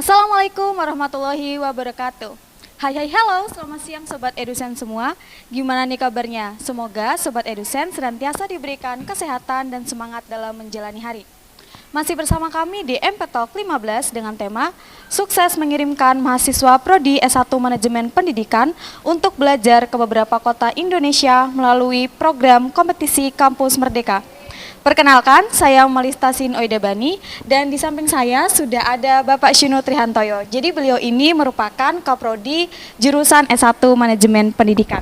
Assalamualaikum warahmatullahi wabarakatuh. Hai hai halo, selamat siang Sobat Edusen semua. Gimana nih kabarnya? Semoga Sobat Edusen senantiasa diberikan kesehatan dan semangat dalam menjalani hari. Masih bersama kami di MP Talk 15 dengan tema Sukses mengirimkan mahasiswa Prodi S1 Manajemen Pendidikan untuk belajar ke beberapa kota Indonesia melalui program kompetisi Kampus Merdeka. Perkenalkan, saya Malista Sin Oidabani dan di samping saya sudah ada Bapak Syunu Trihantoyo. Jadi beliau ini merupakan Kaprodi jurusan S1 Manajemen Pendidikan.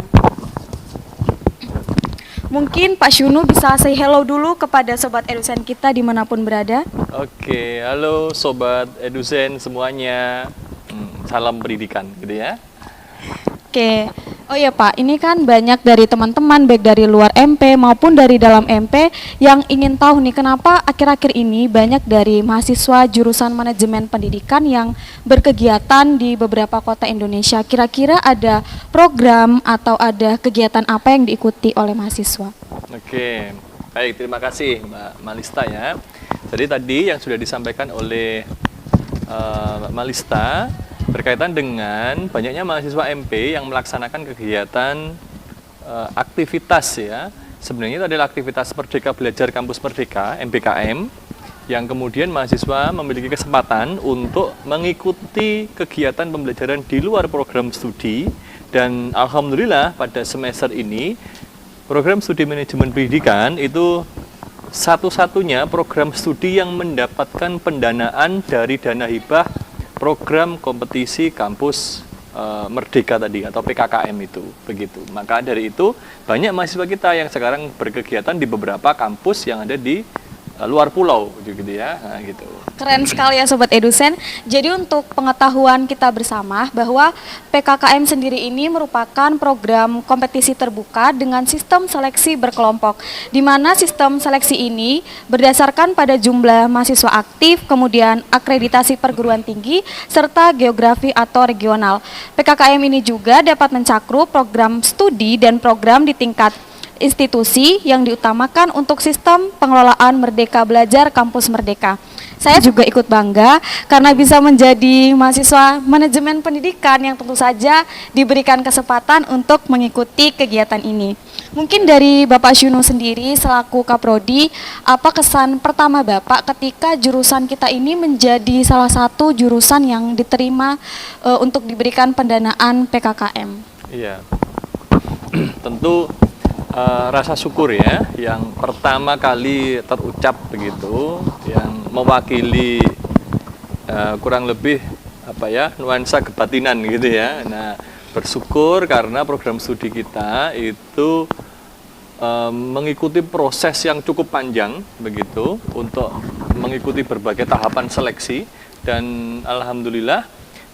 Mungkin Pak Syunu bisa say hello dulu kepada Sobat Edusen kita dimanapun berada. Oke, halo Sobat Edusen semuanya. Salam pendidikan gitu ya. Oke, oh ya Pak, ini kan banyak dari teman-teman baik dari luar MP maupun dari dalam MP yang ingin tahu nih kenapa akhir-akhir ini banyak dari mahasiswa jurusan manajemen pendidikan yang berkegiatan di beberapa kota Indonesia. Kira-kira ada program atau ada kegiatan apa yang diikuti oleh mahasiswa? Oke, baik, terima kasih Mbak Malista ya. Jadi tadi yang sudah disampaikan oleh Mbak Malista berkaitan dengan banyaknya mahasiswa MP yang melaksanakan kegiatan aktivitas ya. Sebenarnya itu adalah aktivitas Merdeka Belajar Kampus Merdeka, MBKM, yang kemudian mahasiswa memiliki kesempatan untuk mengikuti kegiatan pembelajaran di luar program studi. Dan alhamdulillah pada semester ini program studi manajemen pendidikan itu satu-satunya program studi yang mendapatkan pendanaan dari dana hibah program kompetisi kampus Merdeka tadi atau PKKM itu begitu. Maka dari itu banyak mahasiswa kita yang sekarang berkegiatan di beberapa kampus yang ada di luar pulau gitu ya. Nah, gitu. Keren sekali ya Sobat Edusen. Jadi untuk pengetahuan kita bersama bahwa PKKM sendiri ini merupakan program kompetisi terbuka dengan sistem seleksi berkelompok, di mana sistem seleksi ini berdasarkan pada jumlah mahasiswa aktif, kemudian akreditasi perguruan tinggi, serta geografi atau regional. PKKM ini juga dapat mencakup program studi dan program di tingkat institusi yang diutamakan untuk sistem pengelolaan Merdeka Belajar Kampus Merdeka. Saya juga ikut bangga karena bisa menjadi mahasiswa manajemen pendidikan yang tentu saja diberikan kesempatan untuk mengikuti kegiatan ini. Mungkin dari Bapak Syunu sendiri selaku Kaprodi, apa kesan pertama Bapak ketika jurusan kita ini menjadi salah satu jurusan yang diterima untuk diberikan pendanaan PKKM? Iya, tentu rasa syukur ya yang pertama kali terucap begitu, yang mewakili kurang lebih nuansa kebatinan gitu ya. Nah, bersyukur karena program studi kita itu mengikuti proses yang cukup panjang begitu untuk mengikuti berbagai tahapan seleksi, dan alhamdulillah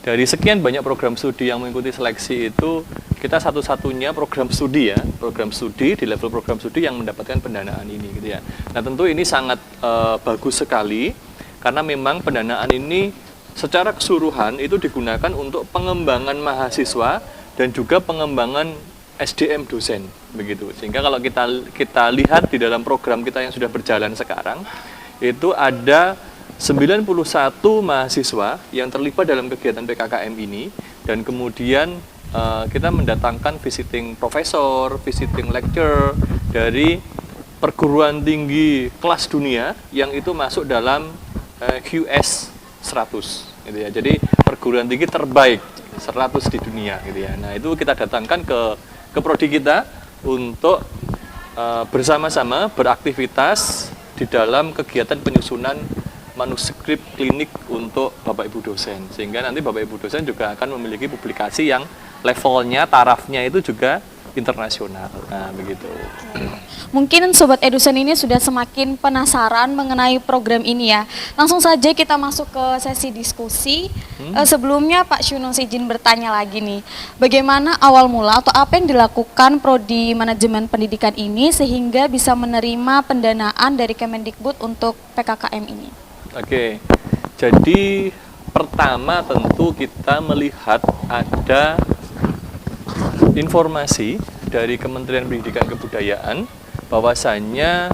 dari sekian banyak program studi yang mengikuti seleksi itu kita satu-satunya program studi di level program studi yang mendapatkan pendanaan ini gitu ya. Nah, tentu ini sangat bagus sekali karena memang pendanaan ini secara keseluruhan itu digunakan untuk pengembangan mahasiswa dan juga pengembangan SDM dosen begitu. Sehingga kalau kita lihat di dalam program kita yang sudah berjalan sekarang itu ada 91 mahasiswa yang terlibat dalam kegiatan PKKM ini, dan kemudian kita mendatangkan visiting profesor, visiting lecturer dari perguruan tinggi kelas dunia yang itu masuk dalam QS 100 gitu ya. Jadi perguruan tinggi terbaik 100 di dunia gitu ya. Nah, itu kita datangkan ke prodi kita untuk bersama-sama beraktivitas di dalam kegiatan penyusunan manuskrip klinik untuk Bapak Ibu dosen, sehingga nanti Bapak Ibu dosen juga akan memiliki publikasi yang levelnya, tarafnya itu juga internasional. Nah, begitu. Mungkin Sobat Edusen ini sudah semakin penasaran mengenai program ini ya. Langsung saja kita masuk ke sesi diskusi. Sebelumnya Pak Syunu izin bertanya lagi nih, bagaimana awal mula atau apa yang dilakukan Prodi Manajemen Pendidikan ini sehingga bisa menerima pendanaan dari Kemendikbud untuk PKKM ini? Oke, jadi pertama tentu kita melihat ada informasi dari Kementerian Pendidikan Kebudayaan bahwasannya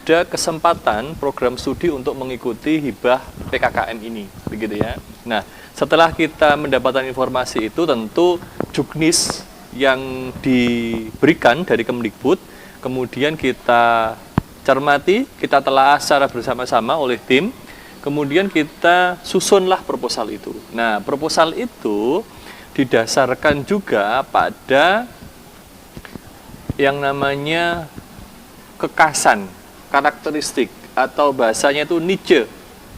ada kesempatan program studi untuk mengikuti hibah PKKM ini, begitu ya. Nah, setelah kita mendapatkan informasi itu, tentu juknis yang diberikan dari Kemdikbud, kemudian kita cermati, kita telah secara bersama-sama oleh tim, kemudian kita susunlah proposal itu. Nah, proposal itu didasarkan juga pada yang namanya kekasan, karakteristik, atau bahasanya itu niche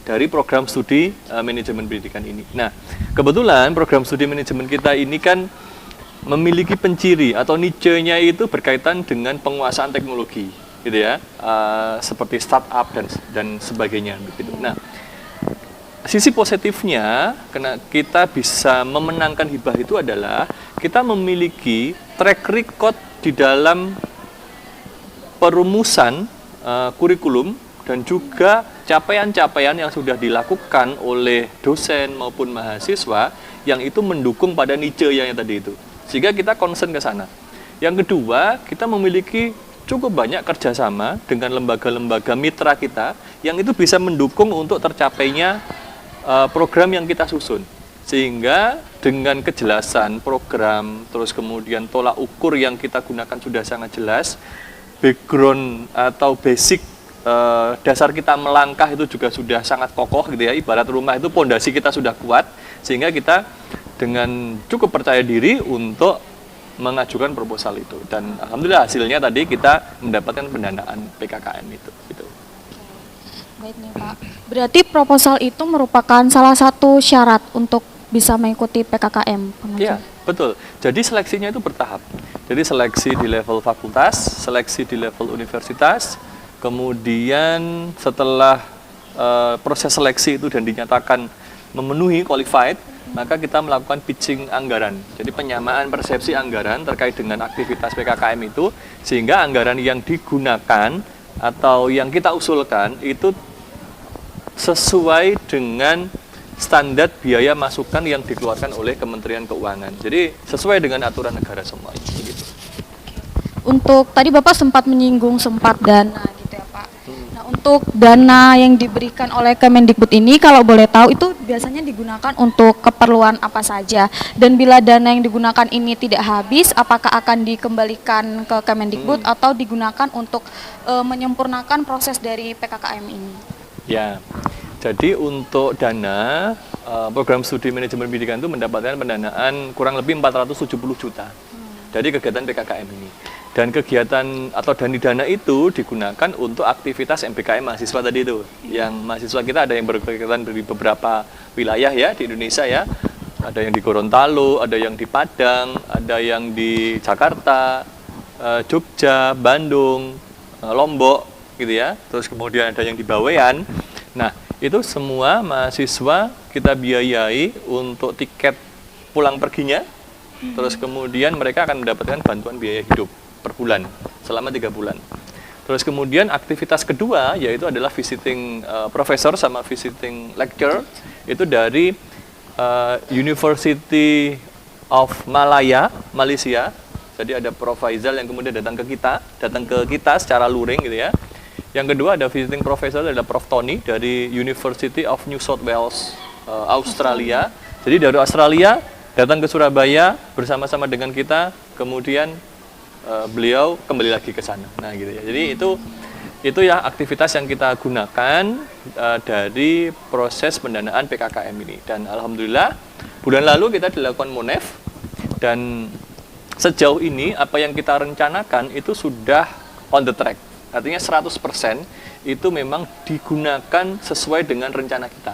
dari program studi manajemen pendidikan ini. Nah, kebetulan program studi manajemen kita ini kan memiliki penciri atau niche-nya itu berkaitan dengan penguasaan teknologi, gitu ya, seperti startup dan sebagainya, begitu. Nah, sisi positifnya, karena kita bisa memenangkan hibah itu adalah kita memiliki track record di dalam perumusan kurikulum dan juga capaian-capaian yang sudah dilakukan oleh dosen maupun mahasiswa yang itu mendukung pada niche yang tadi itu. Sehingga kita concern ke sana. Yang kedua, kita memiliki cukup banyak kerjasama dengan lembaga-lembaga mitra kita yang itu bisa mendukung untuk tercapainya program yang kita susun. Sehingga dengan kejelasan program, terus kemudian tolak ukur yang kita gunakan sudah sangat jelas, background atau basic dasar kita melangkah itu juga sudah sangat kokoh, gitu ya. Ibarat rumah itu pondasi kita sudah kuat, sehingga kita dengan cukup percaya diri untuk mengajukan proposal itu. Dan alhamdulillah hasilnya tadi kita mendapatkan pendanaan PKKM itu. Gitu. Baik nih Pak. Berarti proposal itu merupakan salah satu syarat untuk bisa mengikuti PKKM. Iya, betul. Jadi seleksinya itu bertahap. Jadi seleksi di level fakultas, seleksi di level universitas, kemudian setelah proses seleksi itu dan dinyatakan memenuhi qualified, maka kita melakukan pitching anggaran. Jadi penyamaan persepsi anggaran terkait dengan aktivitas PKKM itu, sehingga anggaran yang digunakan atau yang kita usulkan itu sesuai dengan standar biaya masukan yang dikeluarkan oleh Kementerian Keuangan. Jadi sesuai dengan aturan negara semua. Gitu. Untuk tadi Bapak sempat menyinggung dana gitu ya Pak. Nah, untuk dana yang diberikan oleh Kemendikbud ini kalau boleh tahu itu biasanya digunakan untuk keperluan apa saja? Dan bila dana yang digunakan ini tidak habis, apakah akan dikembalikan ke Kemendikbud atau digunakan untuk menyempurnakan proses dari PKKM ini? Ya. Jadi untuk dana, program studi manajemen pendidikan itu mendapatkan pendanaan kurang lebih 470 juta dari kegiatan PKKM ini. Dan kegiatan atau dana itu digunakan untuk aktivitas MBKM mahasiswa tadi itu. Yang mahasiswa kita ada yang berkegiatan dari beberapa wilayah ya di Indonesia ya. Ada yang di Gorontalo, ada yang di Padang, ada yang di Jakarta, Jogja, Bandung, Lombok gitu ya. Terus kemudian ada yang di Bawean. Nah, itu semua mahasiswa kita biayai untuk tiket pulang perginya, terus kemudian mereka akan mendapatkan bantuan biaya hidup per bulan selama 3 bulan. Terus kemudian aktivitas kedua yaitu adalah visiting professor sama visiting lecturer itu dari University of Malaya, Malaysia. Jadi ada Prof. Faizal yang kemudian datang ke kita secara luring gitu ya. Yang kedua ada visiting professor adalah Prof. Tony dari University of New South Wales, Australia. Jadi dari Australia datang ke Surabaya bersama-sama dengan kita, kemudian beliau kembali lagi ke sana. Nah gitu ya. Jadi itu ya aktivitas yang kita gunakan dari proses pendanaan PKKM ini. Dan alhamdulillah bulan lalu kita dilakukan Monef dan sejauh ini apa yang kita rencanakan itu sudah on the track. Artinya 100% itu memang digunakan sesuai dengan rencana kita.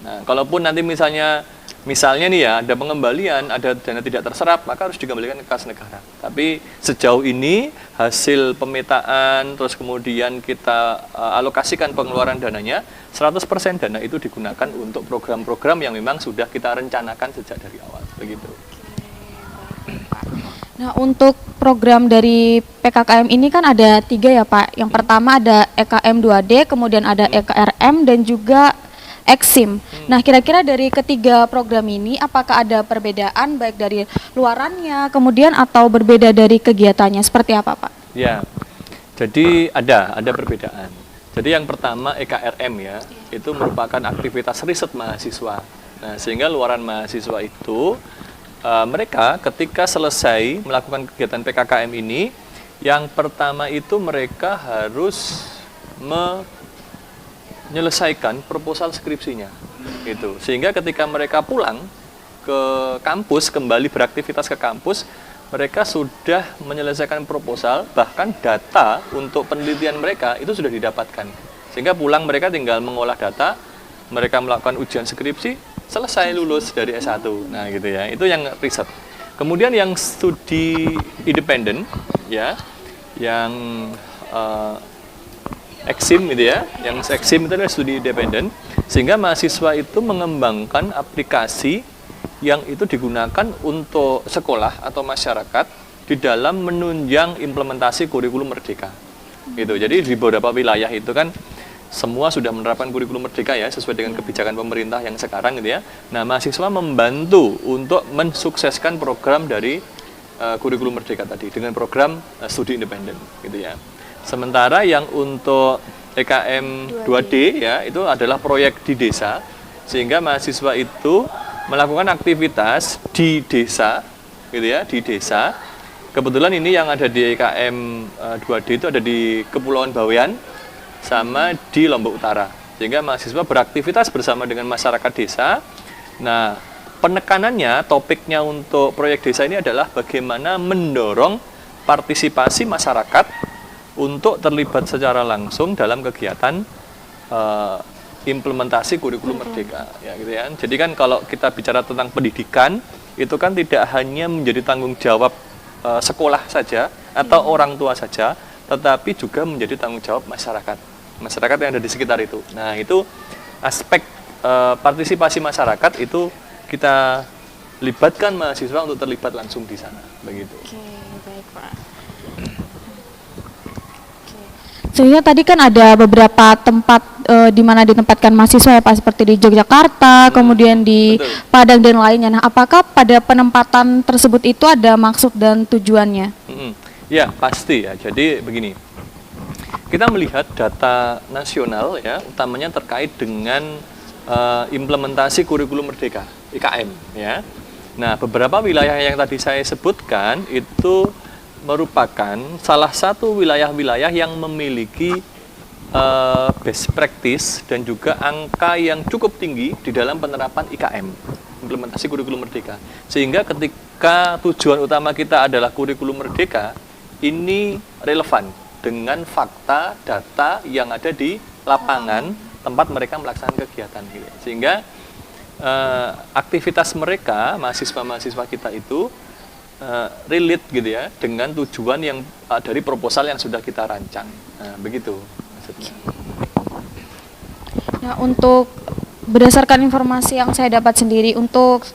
Nah, kalaupun nanti misalnya nih ya, ada pengembalian, ada dana tidak terserap, maka harus dikembalikan ke kas negara. Tapi sejauh ini hasil pemetaan, terus kemudian kita alokasikan pengeluaran dananya, 100% dana itu digunakan untuk program-program yang memang sudah kita rencanakan sejak dari awal. Begitu. Nah, untuk program dari PKKM ini kan ada 3 ya Pak. Yang pertama ada EKM 2D, kemudian ada EKRM dan juga EKSIM. Nah, kira-kira dari ketiga program ini apakah ada perbedaan baik dari luarannya, kemudian atau berbeda dari kegiatannya? Seperti apa Pak? Ya, jadi ada perbedaan. Jadi yang pertama EKRM ya, itu merupakan aktivitas riset mahasiswa. Nah, sehingga luaran mahasiswa itu mereka ketika selesai melakukan kegiatan PKKM ini, yang pertama itu mereka harus menyelesaikan proposal skripsinya. Gitu. Sehingga ketika mereka pulang ke kampus, kembali beraktivitas ke kampus, mereka sudah menyelesaikan proposal, bahkan data untuk penelitian mereka itu sudah didapatkan. Sehingga pulang mereka tinggal mengolah data, mereka melakukan ujian skripsi, selesai lulus dari S1. Nah, gitu ya. Itu yang riset. Kemudian yang studi independen ya, yang eksim gitu ya. Yang eksim itu adalah studi independen, sehingga mahasiswa itu mengembangkan aplikasi yang itu digunakan untuk sekolah atau masyarakat di dalam menunjang implementasi kurikulum merdeka. Gitu. Jadi di beberapa wilayah itu kan semua sudah menerapkan kurikulum merdeka ya, sesuai dengan kebijakan pemerintah yang sekarang gitu ya. Nah, mahasiswa membantu untuk mensukseskan program dari kurikulum merdeka tadi dengan program studi independen gitu ya. Sementara yang untuk EKM 2D ya, itu adalah proyek di desa, sehingga mahasiswa itu melakukan aktivitas di desa, gitu ya, di desa. Kebetulan ini yang ada di EKM 2D itu ada di Kepulauan Bawean sama di Lombok Utara. Sehingga mahasiswa beraktivitas bersama dengan masyarakat desa. Nah, penekanannya, topiknya untuk proyek desa ini adalah bagaimana mendorong partisipasi masyarakat untuk terlibat secara langsung dalam kegiatan implementasi kurikulum merdeka ya gitu ya. Jadi kan kalau kita bicara tentang pendidikan itu kan tidak hanya menjadi tanggung jawab sekolah saja atau orang tua saja, tetapi juga menjadi tanggung jawab masyarakat yang ada di sekitar itu. Nah, itu aspek partisipasi masyarakat itu kita libatkan mahasiswa untuk terlibat langsung di sana begitu. Oke, baik Pak. Sehingga tadi kan ada beberapa tempat di mana ditempatkan mahasiswa ya Pak, seperti di Yogyakarta, kemudian di Padang dan lainnya. Nah, apakah pada penempatan tersebut itu ada maksud dan tujuannya? Ya, pasti ya. Jadi begini, kita melihat data nasional ya, utamanya terkait dengan implementasi kurikulum merdeka, IKM ya. Nah, beberapa wilayah yang tadi saya sebutkan itu merupakan salah satu wilayah-wilayah yang memiliki best practice dan juga angka yang cukup tinggi di dalam penerapan IKM, implementasi kurikulum merdeka. Sehingga ketika tujuan utama kita adalah kurikulum merdeka, ini relevan dengan fakta, data yang ada di lapangan tempat mereka melaksanakan kegiatan. Sehingga aktivitas mereka, mahasiswa-mahasiswa kita itu relate gitu ya dengan tujuan yang dari proposal yang sudah kita rancang. Nah, begitu maksudnya. Nah, untuk berdasarkan informasi yang saya dapat sendiri, untuk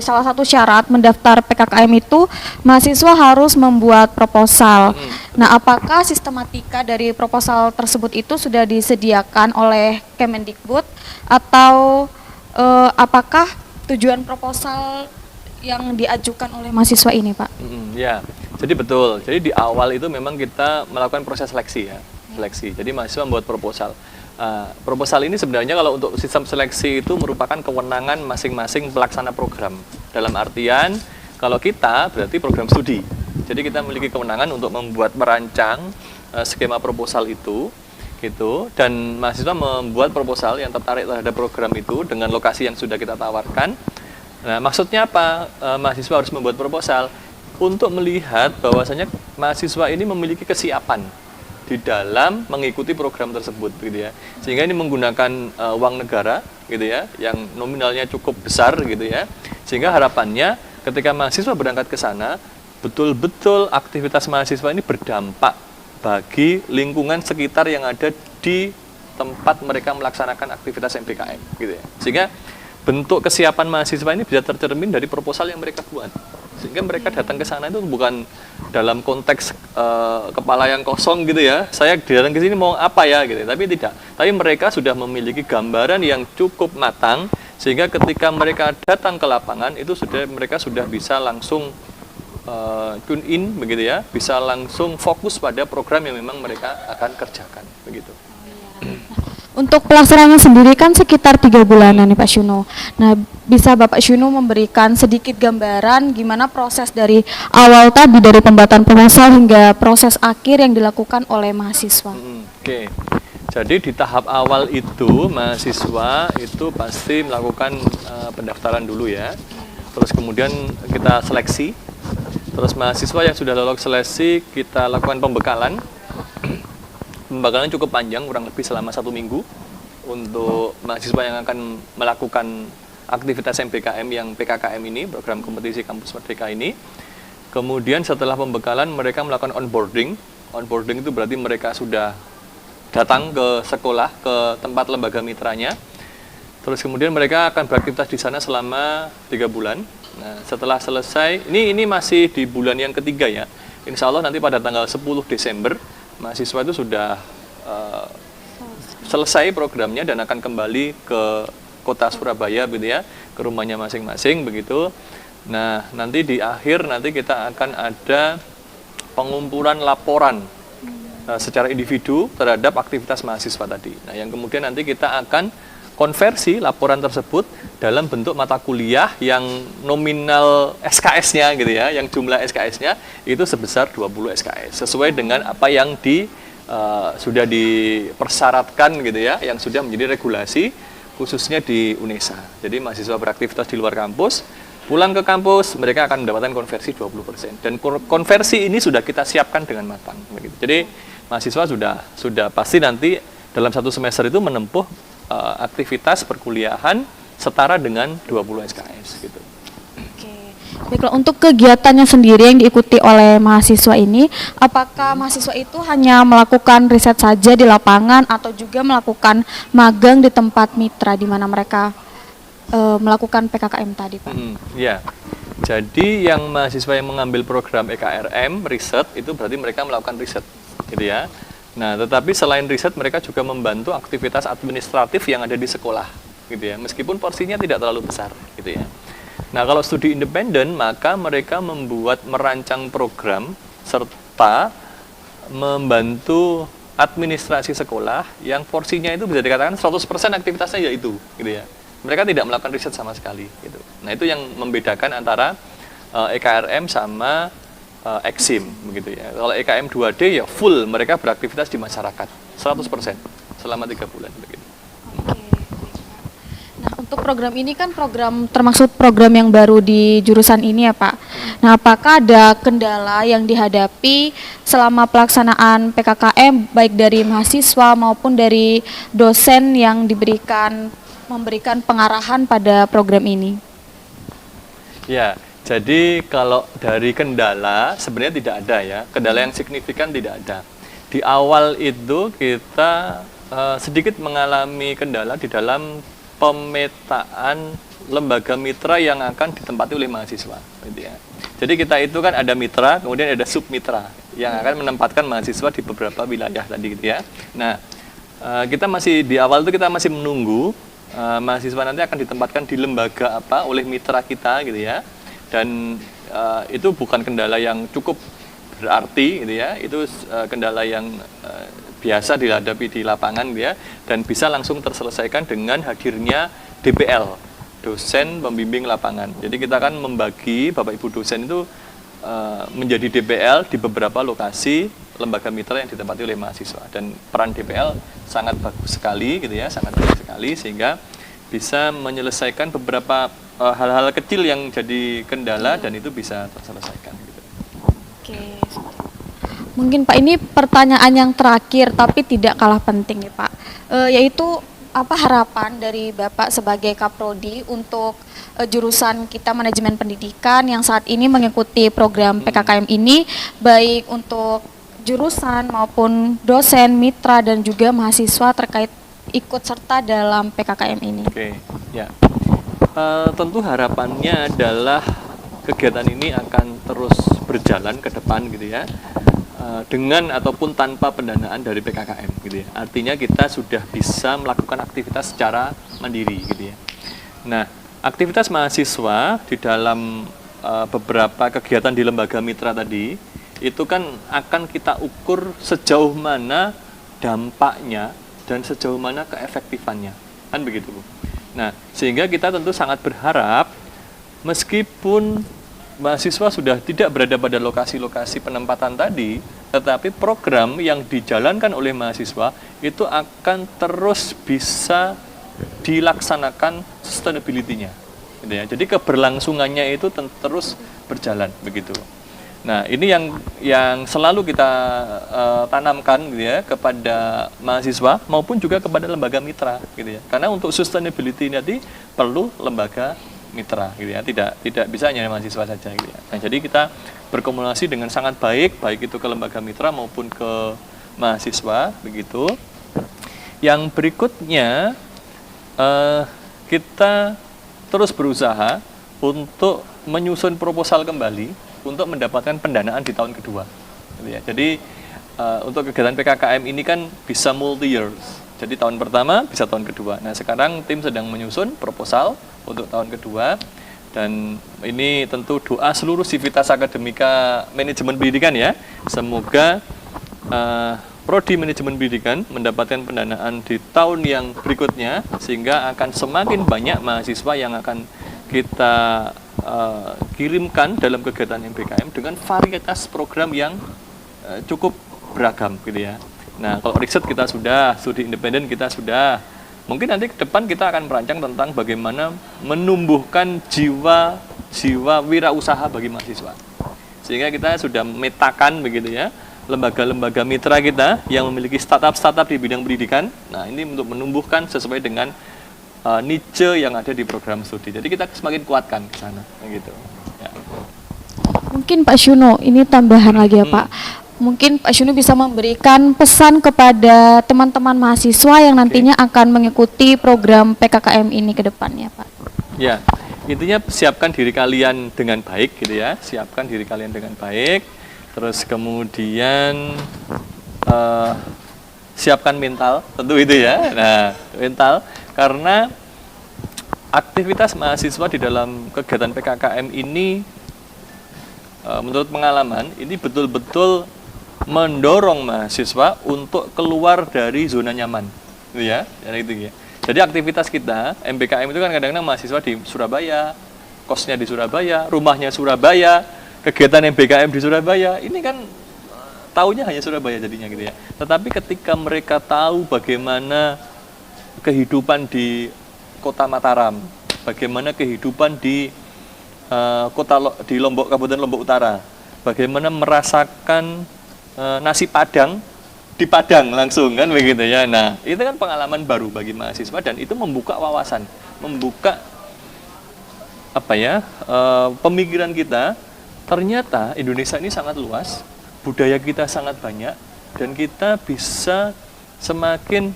salah satu syarat mendaftar PKKM itu mahasiswa harus membuat proposal. Nah, apakah sistematika dari proposal tersebut itu sudah disediakan oleh Kemendikbud atau apakah tujuan proposal yang diajukan oleh mahasiswa ini, Pak? Ya, jadi betul. Jadi di awal itu memang kita melakukan proses seleksi ya, seleksi. Jadi mahasiswa membuat proposal. Proposal ini sebenarnya kalau untuk sistem seleksi itu merupakan kewenangan masing-masing pelaksana program. Dalam artian, kalau kita berarti program studi. Jadi kita memiliki kewenangan untuk merancang skema proposal itu, gitu. Dan mahasiswa membuat proposal yang tertarik terhadap program itu dengan lokasi yang sudah kita tawarkan. Nah, maksudnya apa? Mahasiswa harus membuat proposal untuk melihat bahwasanya mahasiswa ini memiliki kesiapan di dalam mengikuti program tersebut, gitu ya. Sehingga ini menggunakan uang negara, gitu ya, yang nominalnya cukup besar, gitu ya. Sehingga harapannya ketika mahasiswa berangkat ke sana, betul-betul aktivitas mahasiswa ini berdampak bagi lingkungan sekitar yang ada di tempat mereka melaksanakan aktivitas MPKM, gitu ya. Sehingga bentuk kesiapan mahasiswa ini bisa tercermin dari proposal yang mereka buat. Sehingga mereka datang ke sana itu bukan dalam konteks kepala yang kosong gitu ya. Saya datang ke sini mau apa ya gitu. Tapi tidak. Tapi mereka sudah memiliki gambaran yang cukup matang sehingga ketika mereka datang ke lapangan itu mereka sudah bisa langsung tune in begitu ya. Bisa langsung fokus pada program yang memang mereka akan kerjakan begitu. Untuk pelaksanaannya sendiri kan sekitar 3 bulanan nih Pak Syuno. Nah, bisa Bapak Syuno memberikan sedikit gambaran gimana proses dari awal tadi, dari pembuatan proposal hingga proses akhir yang dilakukan oleh mahasiswa. Oke. Jadi di tahap awal itu mahasiswa itu pasti melakukan pendaftaran dulu ya. Terus kemudian kita seleksi. Terus mahasiswa yang sudah lolos seleksi kita lakukan pembekalan. Pembekalan cukup panjang, kurang lebih selama 1 minggu untuk mahasiswa yang akan melakukan aktivitas MBKM yang PKKM ini, program kompetisi kampus merdeka ini. Kemudian setelah pembekalan mereka melakukan onboarding. Onboarding itu berarti mereka sudah datang ke sekolah, ke tempat lembaga mitranya. Terus kemudian mereka akan beraktivitas di sana selama 3 bulan. Nah, setelah selesai, ini masih di bulan yang ketiga ya. Insya Allah nanti pada tanggal 10 Desember mahasiswa itu sudah selesai programnya dan akan kembali ke kota Surabaya gitu ya, ke rumahnya masing-masing begitu. Nah, nanti di akhir nanti kita akan ada pengumpulan laporan secara individu terhadap aktivitas mahasiswa tadi. Nah, yang kemudian nanti kita akan konversi laporan tersebut dalam bentuk mata kuliah yang nominal SKS-nya gitu ya, yang jumlah SKS-nya itu sebesar 20 SKS sesuai dengan apa yang sudah dipersyaratkan gitu ya, yang sudah menjadi regulasi khususnya di UNESA. Jadi mahasiswa beraktivitas di luar kampus, pulang ke kampus mereka akan mendapatkan konversi 20% dan konversi ini sudah kita siapkan dengan matang begitu. Jadi mahasiswa sudah pasti nanti dalam 1 semester itu menempuh aktivitas perkuliahan setara dengan 20 SKS gitu. Oke. Baiklah, untuk kegiatannya sendiri yang diikuti oleh mahasiswa ini, apakah mahasiswa itu hanya melakukan riset saja di lapangan atau juga melakukan magang di tempat mitra di mana mereka melakukan PKKM tadi, Pak? Ya. Jadi yang mahasiswa yang mengambil program EKRM riset itu berarti mereka melakukan riset gitu ya. Nah, tetapi selain riset mereka juga membantu aktivitas administratif yang ada di sekolah, gitu ya. Meskipun porsinya tidak terlalu besar, gitu ya. Nah, kalau studi independen maka mereka merancang program serta membantu administrasi sekolah yang porsinya itu bisa dikatakan 100% aktivitasnya yaitu, gitu ya. Mereka tidak melakukan riset sama sekali, gitu. Nah, itu yang membedakan antara EKRM sama Eksim begitu ya. Kalau EKM 2D ya full mereka beraktivitas di masyarakat 100% selama 3 bulan begitu. Oke. Nah, untuk program ini kan termasuk program yang baru di jurusan ini ya, Pak. Nah, apakah ada kendala yang dihadapi selama pelaksanaan PKKM baik dari mahasiswa maupun dari dosen yang memberikan pengarahan pada program ini? Ya. Jadi kalau dari kendala sebenarnya tidak ada ya, kendala yang signifikan tidak ada. Di awal itu kita sedikit mengalami kendala di dalam pemetaan lembaga mitra yang akan ditempati oleh mahasiswa. Gitu ya. Jadi kita itu kan ada mitra, kemudian ada submitra yang akan menempatkan mahasiswa di beberapa wilayah tadi gitu ya. Nah, kita masih di awal itu kita masih menunggu mahasiswa nanti akan ditempatkan di lembaga apa oleh mitra kita gitu ya. Dan itu bukan kendala yang cukup berarti gitu ya, itu kendala yang biasa dihadapi di lapangan gitu ya, dan bisa langsung terselesaikan dengan hadirnya DPL, dosen pembimbing lapangan. Jadi kita kan membagi Bapak Ibu dosen itu menjadi DPL di beberapa lokasi lembaga mitra yang ditempati oleh mahasiswa, dan peran DPL sangat bagus sekali gitu ya, sangat bagus sekali sehingga bisa menyelesaikan beberapa hal-hal kecil yang jadi kendala dan itu bisa terselesaikan gitu. Oke. Mungkin Pak, ini pertanyaan yang terakhir tapi tidak kalah penting nih Pak, yaitu apa harapan dari Bapak sebagai Kaprodi untuk jurusan kita manajemen pendidikan yang saat ini mengikuti program PKKM ini, baik untuk jurusan maupun dosen, mitra dan juga mahasiswa terkait ikut serta dalam PKKM ini? Oke, ya. Tentu harapannya adalah kegiatan ini akan terus berjalan ke depan gitu ya, dengan ataupun tanpa pendanaan dari PKKM gitu ya. Artinya kita sudah bisa melakukan aktivitas secara mandiri gitu ya. Nah, aktivitas mahasiswa di dalam beberapa kegiatan di lembaga mitra tadi itu kan akan kita ukur sejauh mana dampaknya dan sejauh mana keefektifannya, kan begitu Bu. Nah, sehingga kita tentu sangat berharap meskipun mahasiswa sudah tidak berada pada lokasi-lokasi penempatan tadi, tetapi program yang dijalankan oleh mahasiswa itu akan terus bisa dilaksanakan sustainability-nya, gitu ya. Jadi keberlangsungannya itu terus berjalan begitu. Nah, ini yang selalu kita tanamkan gitu ya kepada mahasiswa maupun juga kepada lembaga mitra gitu ya. Karena untuk sustainability nanti perlu lembaga mitra gitu ya. Tidak bisa hanya mahasiswa saja gitu ya. Nah, jadi kita berkomunikasi dengan sangat baik itu ke lembaga mitra maupun ke mahasiswa begitu. Yang berikutnya kita terus berusaha untuk menyusun proposal kembali untuk mendapatkan pendanaan di tahun kedua. Gitu ya. Jadi untuk kegiatan PKKM ini kan bisa multi years. Jadi tahun pertama bisa tahun kedua. Nah, sekarang tim sedang menyusun proposal untuk tahun kedua, dan ini tentu doa seluruh sivitas akademika manajemen pendidikan ya. Semoga prodi manajemen pendidikan mendapatkan pendanaan di tahun yang berikutnya, sehingga akan semakin banyak mahasiswa yang akan kita kirimkan dalam kegiatan MBKM dengan varietas program yang cukup beragam gitu ya. Nah, kalau riset kita sudah, studi independen kita sudah, mungkin nanti ke depan kita akan merancang tentang bagaimana menumbuhkan jiwa wirausaha bagi mahasiswa. Sehingga kita sudah metakan begitu ya, lembaga-lembaga mitra kita yang memiliki startup-startup di bidang pendidikan. Nah, ini untuk menumbuhkan sesuai dengan niche yang ada di program studi. Jadi kita semakin kuatkan ke sana, gitu. Ya. Mungkin Pak Syuno, ini tambahan lagi ya Pak. Mungkin Pak Syuno bisa memberikan pesan kepada teman-teman mahasiswa yang nantinya akan mengikuti program PKKM ini ke depannya Pak. Ya, intinya siapkan diri kalian dengan baik gitu ya. Siapkan diri kalian dengan baik. Terus kemudian siapkan mental, tentu itu ya. Nah, mental. Karena aktivitas mahasiswa di dalam kegiatan PKKM ini menurut pengalaman ini betul-betul mendorong mahasiswa untuk keluar dari zona nyaman, gitu ya. Jadi aktivitas kita MBKM itu kan kadang-kadang mahasiswa di Surabaya, kosnya di Surabaya, rumahnya Surabaya, kegiatan MBKM di Surabaya, ini kan taunya hanya Surabaya jadinya gitu ya. Tetapi ketika mereka tahu bagaimana kehidupan di Kota Mataram, bagaimana kehidupan di Lombok, Kabupaten Lombok Utara, bagaimana merasakan nasi Padang di Padang langsung kan begitu ya. Nah, itu kan pengalaman baru bagi mahasiswa dan itu membuka wawasan, membuka pemikiran kita. Ternyata Indonesia ini sangat luas, budaya kita sangat banyak, dan kita bisa semakin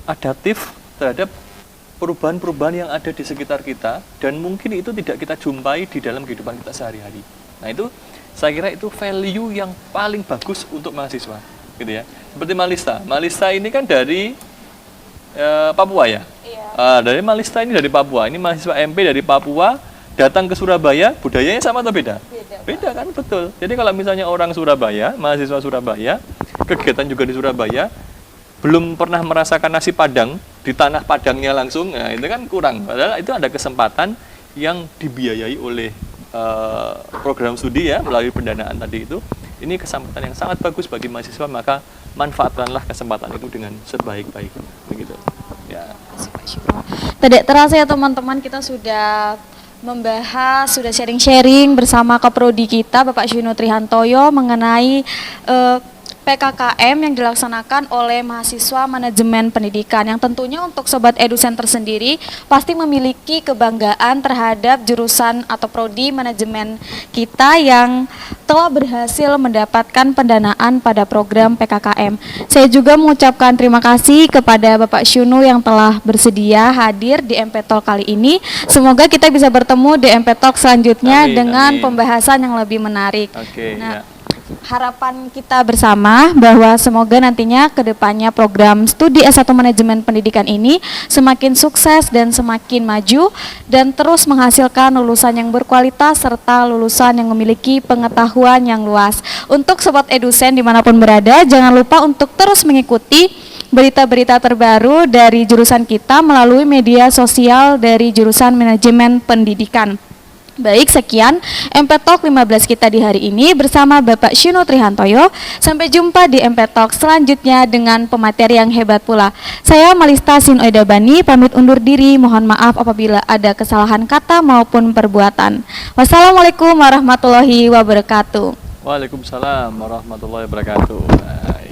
adaptif terhadap perubahan-perubahan yang ada di sekitar kita, dan mungkin itu tidak kita jumpai di dalam kehidupan kita sehari-hari. Nah, itu saya kira itu value yang paling bagus untuk mahasiswa, gitu ya. Seperti Malista. Malista ini kan dari Papua ya. Iya. Dari Malista ini dari Papua. Ini mahasiswa MP dari Papua datang ke Surabaya, budayanya sama atau beda? Beda kan, betul. Jadi kalau misalnya orang Surabaya, mahasiswa Surabaya, kegiatan juga di Surabaya, belum pernah merasakan nasi Padang di tanah Padangnya langsung, nah itu kan kurang. Padahal itu ada kesempatan yang dibiayai oleh program studi ya, melalui pendanaan tadi itu. Ini kesempatan yang sangat bagus bagi mahasiswa, maka manfaatkanlah kesempatan itu dengan sebaik-baiknya, begitu. Ya. Tidak terasa ya teman-teman, kita sudah membahas, sudah sharing-sharing bersama Kaprodi kita, Bapak Syuno Trihantoyo, mengenai PKKM yang dilaksanakan oleh mahasiswa manajemen pendidikan, yang tentunya untuk Sobat EduCenter sendiri pasti memiliki kebanggaan terhadap jurusan atau prodi manajemen kita yang telah berhasil mendapatkan pendanaan pada program PKKM. Saya juga mengucapkan terima kasih kepada Bapak Syuno yang telah bersedia hadir di MP Talk kali ini. Semoga kita bisa bertemu di MP Talk selanjutnya dengan pembahasan yang lebih menarik. Harapan kita bersama bahwa semoga nantinya ke depannya program studi S1 Manajemen Pendidikan ini semakin sukses dan semakin maju dan terus menghasilkan lulusan yang berkualitas serta lulusan yang memiliki pengetahuan yang luas. Untuk Sobat Edusen dimanapun berada, jangan lupa untuk terus mengikuti berita-berita terbaru dari jurusan kita melalui media sosial dari jurusan Manajemen Pendidikan. Baik, sekian MP Talk 15 kita di hari ini bersama Bapak Syuno Trihantoyo. Sampai jumpa di MP Talk selanjutnya dengan pemateri yang hebat pula. Saya Malista Sinoidabani pamit undur diri. Mohon maaf apabila ada kesalahan kata maupun perbuatan. Wassalamualaikum warahmatullahi wabarakatuh. Waalaikumsalam warahmatullahi wabarakatuh.